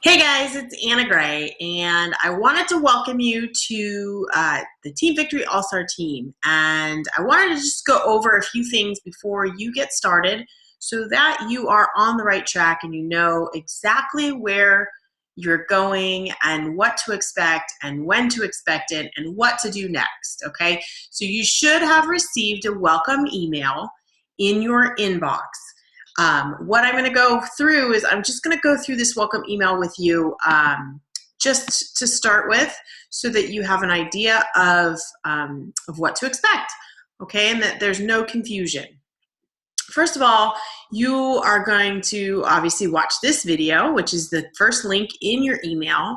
Hey guys, it's Anna Gray, and I wanted to welcome you to the Team Victory All-Star team. And I wanted to just go over a few things before you get started so that you are on the right track and you know exactly where you're going and what to expect and when to expect it and what to do next, okay? So you should have received a welcome email in your inbox. What I'm going to go through is I'm just going to go through this welcome email with you just to start with so that you have an idea of what to expect, okay, and that there's no confusion. First of all, you are going to obviously watch this video, which is the first link in your email,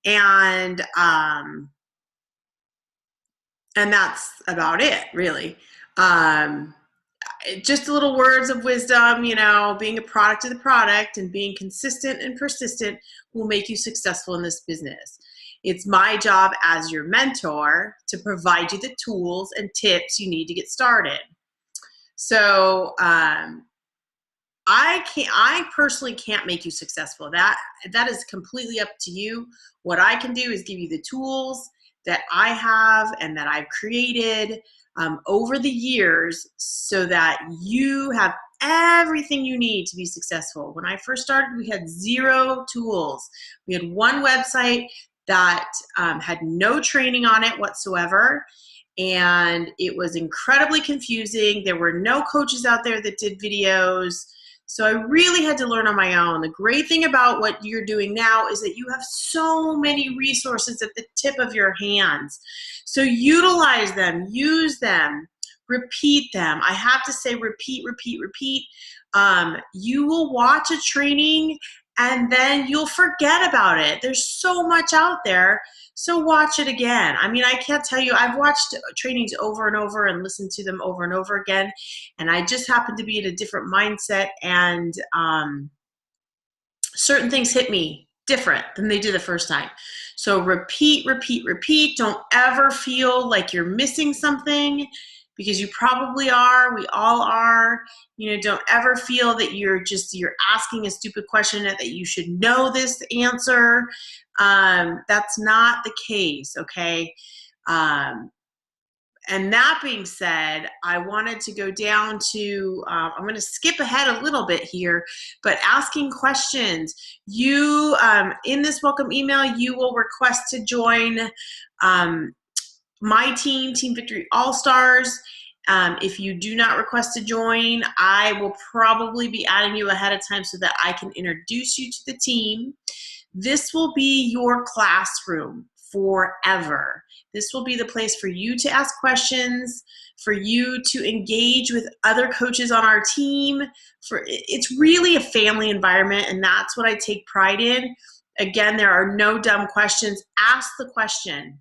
and that's about it, really. Just a little words of wisdom, you know, being a product of the product and being consistent and persistent will make you successful in this business. It's my job as your mentor to provide you the tools and tips you need to get started. So I personally can't make you successful. That is completely up to you. What I can do is give you the tools that I have and that I've created over the years so that you have everything you need to be successful. When I first started, we had 0 tools. We had one website that had no training on it whatsoever, and it was incredibly confusing. There were no coaches out there that did videos. So I really had to learn on my own. The great thing about what you're doing now is that you have so many resources at the tip of your hands. So utilize them, use them, repeat them. I have to say repeat, repeat, repeat. You will watch a training and then you'll forget about it. There's so much out there. So watch it again. I mean, I can't tell you, I've watched trainings over and over and listened to them over and over again. And I just happen to be in a different mindset, and certain things hit me different than they did the first time. So repeat, repeat, repeat. Don't ever feel like you're missing something, because you probably are. We all are. You know, don't ever feel that you're asking a stupid question and that you should know this answer. That's not the case, okay? And that being said, I wanted to go down to, I'm going to skip ahead a little bit here, but asking questions. You, in this welcome email, you will request to join my team, Team Victory All-Stars. If you do not request to join, I will probably be adding you ahead of time so that I can introduce you to the team. This will be your classroom forever. This will be the place for you to ask questions, for you to engage with other coaches on our team. It's really a family environment, and that's what I take pride in. Again, there are no dumb questions. Ask the question.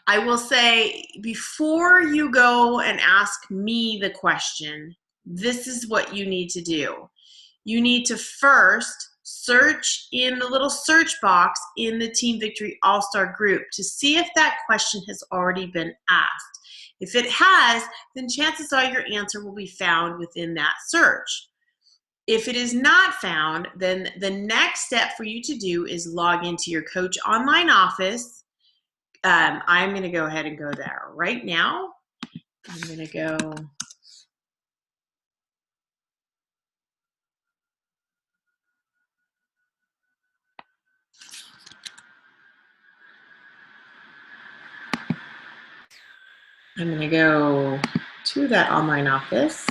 I will say, before you go and ask me the question, this is what you need to do. You need to first search in the little search box in the Team Victory All-Star group to see if that question has already been asked. If it has, then chances are your answer will be found within that search. If it is not found, then the next step for you to do is log into your Coach Online Office. I'm going to go ahead and go there right now. I'm going to go. I'm going to go to that online office.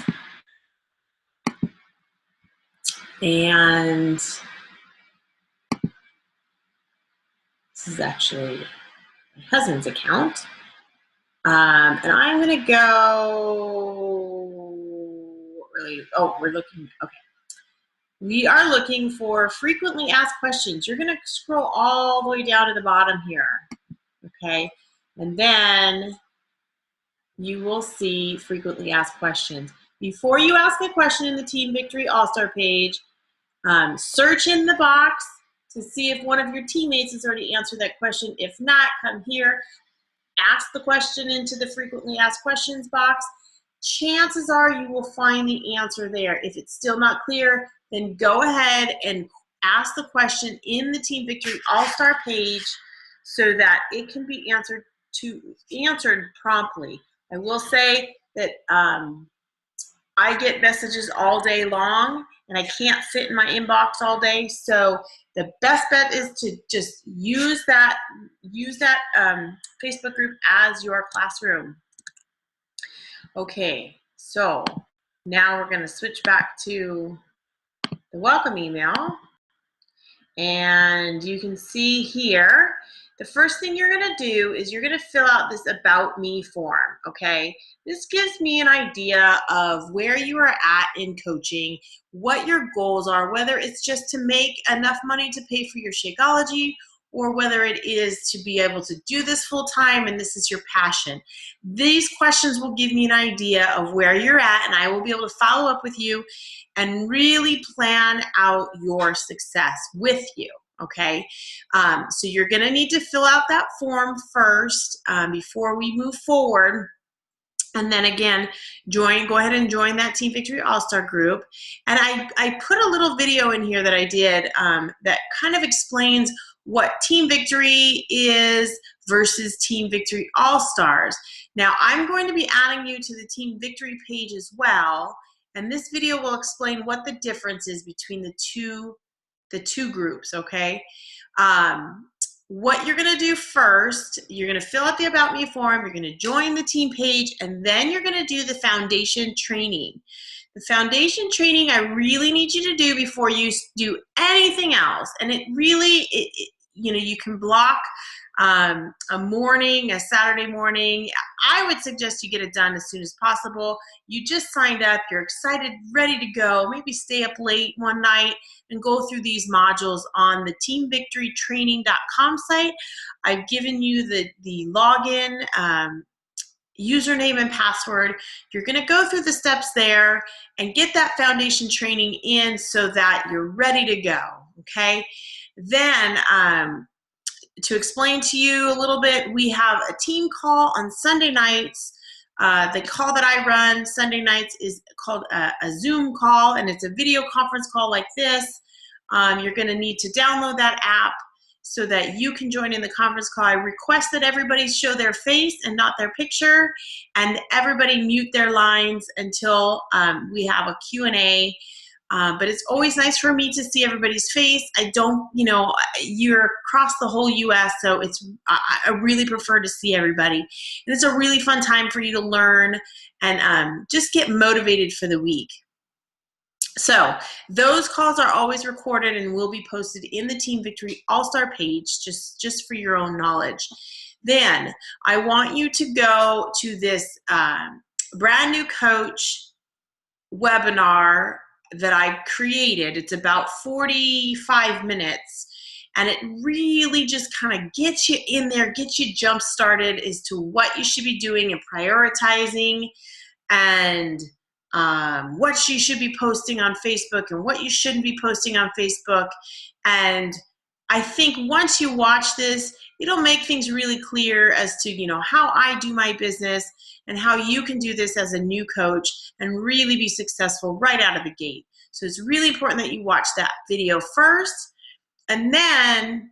And this is actually my husband's account. And I'm going to go, we're looking, okay. We are looking for frequently asked questions. You're going to scroll all the way down to the bottom here, okay? And then you will see frequently asked questions. Before you ask a question in the Team Victory All-Star page, search in the box to see if one of your teammates has already answered that question. If not, come here, ask the question into the frequently asked questions box. Chances are you will find the answer there. If it's still not clear, then go ahead and ask the question in the Team Victory All-Star page so that it can be answered promptly. I will say that I get messages all day long, and I can't sit in my inbox all day. So the best bet is to just use that Facebook group as your classroom. Okay, so now we're going to switch back to the welcome email. And you can see here, the first thing you're going to do is you're going to fill out this About Me form, okay? This gives me an idea of where you are at in coaching, what your goals are, whether it's just to make enough money to pay for your Shakeology, or whether it is to be able to do this full time and this is your passion. These questions will give me an idea of where you're at, and I will be able to follow up with you and really plan out your success with you, okay? So you're gonna need to fill out that form first before we move forward. And then again, go ahead and join that Team Victory All-Star group. And I put a little video in here that I did that kind of explains what Team Victory is versus Team Victory All-Stars. Now, I'm going to be adding you to the Team Victory page as well. And this video will explain what the difference is between the two groups, okay? What you're gonna do first, you're gonna fill out the About Me form, you're gonna join the team page, and then you're gonna do the foundation training. The foundation training I really need you to do before you do anything else. And it really, you know, you can block a morning, a Saturday morning. I would suggest you get it done as soon as possible. You just signed up, you're excited, ready to go. Maybe stay up late one night and go through these modules on the teamvictorytraining.com site. I've given you the login, username and password. You're going to go through the steps there and get that foundation training in so that you're ready to go, okay? Then, to explain to you a little bit, we have a team call on Sunday nights. The call that I run Sunday nights is called a Zoom call, and it's a video conference call like this. You're going to need to download that app so that you can join in the conference call. I request that everybody show their face and not their picture, and everybody mute their lines until we have a Q&A. But it's always nice for me to see everybody's face. I don't, you know, you're across the whole U.S., so I really prefer to see everybody. And it's a really fun time for you to learn and just get motivated for the week. So those calls are always recorded and will be posted in the Team Victory All-Star page, just for your own knowledge. Then I want you to go to this brand new coach webinar that I created. It's about 45 minutes, and it really just kind of gets you in there, gets you jump started as to what you should be doing and prioritizing, and what you should be posting on Facebook and what you shouldn't be posting on Facebook. And I think once you watch this, it'll make things really clear as to, you know, how I do my business and how you can do this as a new coach and really be successful right out of the gate. So it's really important that you watch that video first, and then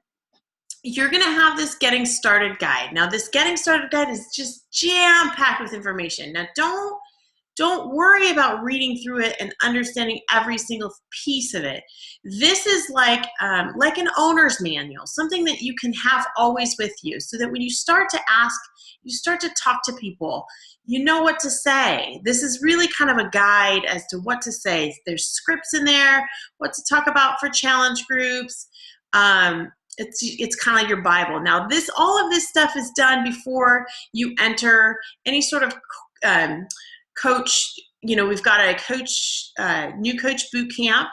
you're gonna have this getting started guide. Now this getting started guide is just jam-packed with information. Now don't worry about reading through it and understanding every single piece of it. This is like an owner's manual, something that you can have always with you, so that when you start to ask, you start to talk to people, you know what to say. This is really kind of a guide as to what to say. There's scripts in there, what to talk about for challenge groups. It's kind of like your Bible. Now all of this stuff is done before you enter any sort of coach. You know, we've got a new coach boot camp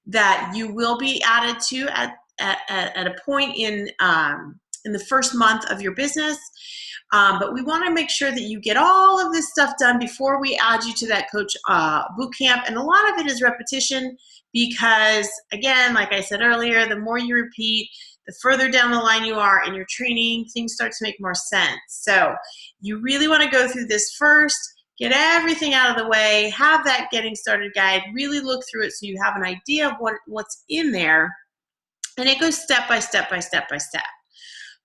that you will be added to at a point in the first month of your business. But we want to make sure that you get all of this stuff done before we add you to that coach boot camp. And a lot of it is repetition because, again, like I said earlier, the more you repeat, the further down the line you are in your training, things start to make more sense. So you really want to go through this first, get everything out of the way, have that getting started guide, really look through it so you have an idea of what's in there. And it goes step by step by step by step.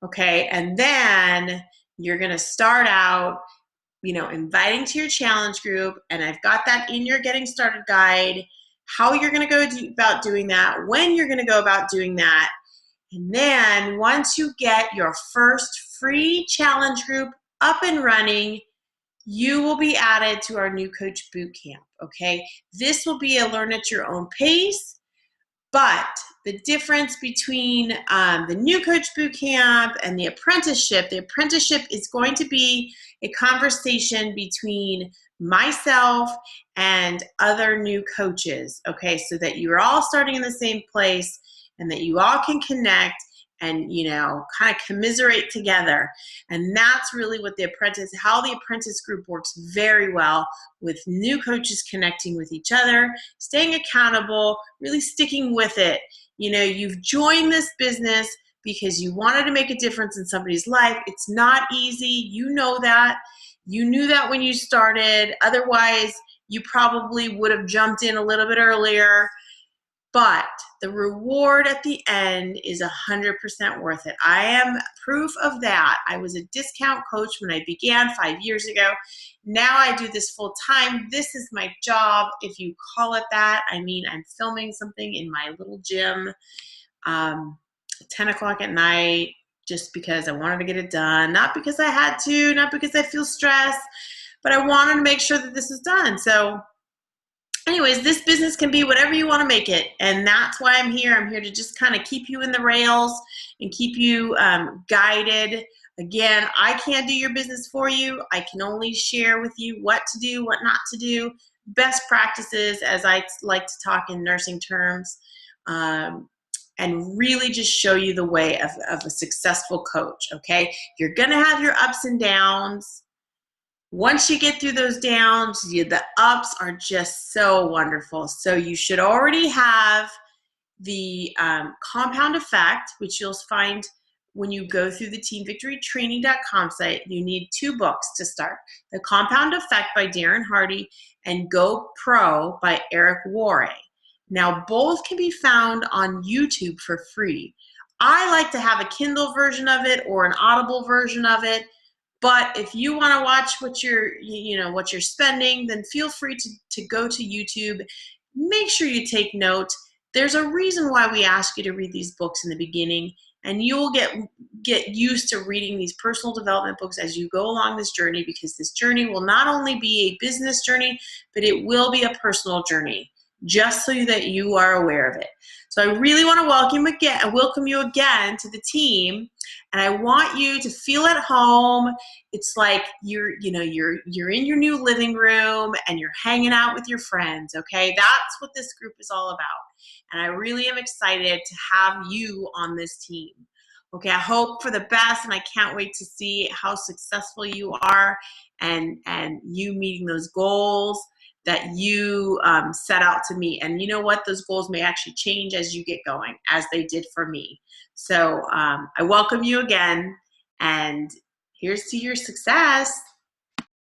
Okay, and then you're gonna start out, inviting to your challenge group, and I've got that in your getting started guide, how you're gonna go about doing that, when you're gonna go about doing that. And then once you get your first free challenge group up and running, you will be added to our new coach boot camp, okay? This will be a learn at your own pace, but the difference between the new coach boot camp and the apprenticeship is going to be a conversation between myself and other new coaches, okay? So that you're all starting in the same place and that you all can connect and, kind of commiserate together. And that's really what how the apprentice group works very well, with new coaches connecting with each other, staying accountable, really sticking with it. You've joined this business because you wanted to make a difference in somebody's life. It's not easy. You know that. You knew that when you started. Otherwise, you probably would have jumped in a little bit earlier. But the reward at the end is 100% worth it. I am proof of that. I was a discount coach when I began 5 years ago. Now I do this full time. This is my job, if you call it that. I mean, I'm filming something in my little gym, 10 o'clock at night, just because I wanted to get it done. Not because I had to, not because I feel stressed, but I wanted to make sure that this is done. So anyways, this business can be whatever you want to make it, and that's why I'm here. I'm here to just kind of keep you in the rails and keep you guided. Again, I can't do your business for you. I can only share with you what to do, what not to do, best practices, as I like to talk in nursing terms, and really just show you the way of a successful coach, okay? You're going to have your ups and downs. Once you get through those downs, the ups are just so wonderful. So you should already have the compound effect, which you'll find when you go through the teamvictorytraining.com site. You need 2 books to start: The Compound Effect by Darren Hardy and Go Pro by Eric Worre. Now, both can be found on YouTube for free. I like to have a Kindle version of it or an Audible version of it. But if you want to watch what you're spending, then feel free to go to YouTube. Make sure you take note. There's a reason why we ask you to read these books in the beginning, and you'll get used to reading these personal development books as you go along this journey, because this journey will not only be a business journey, but it will be a personal journey, just so that you are aware of it. So I really want to welcome you again to the team, and I want you to feel at home. It's like you're in your new living room and you're hanging out with your friends, okay? That's what this group is all about. And I really am excited to have you on this team. Okay, I hope for the best, and I can't wait to see how successful you are and you meeting those goals that you set out to meet. And you know what? Those goals may actually change as you get going, as they did for me. So I welcome you again, and here's to your success.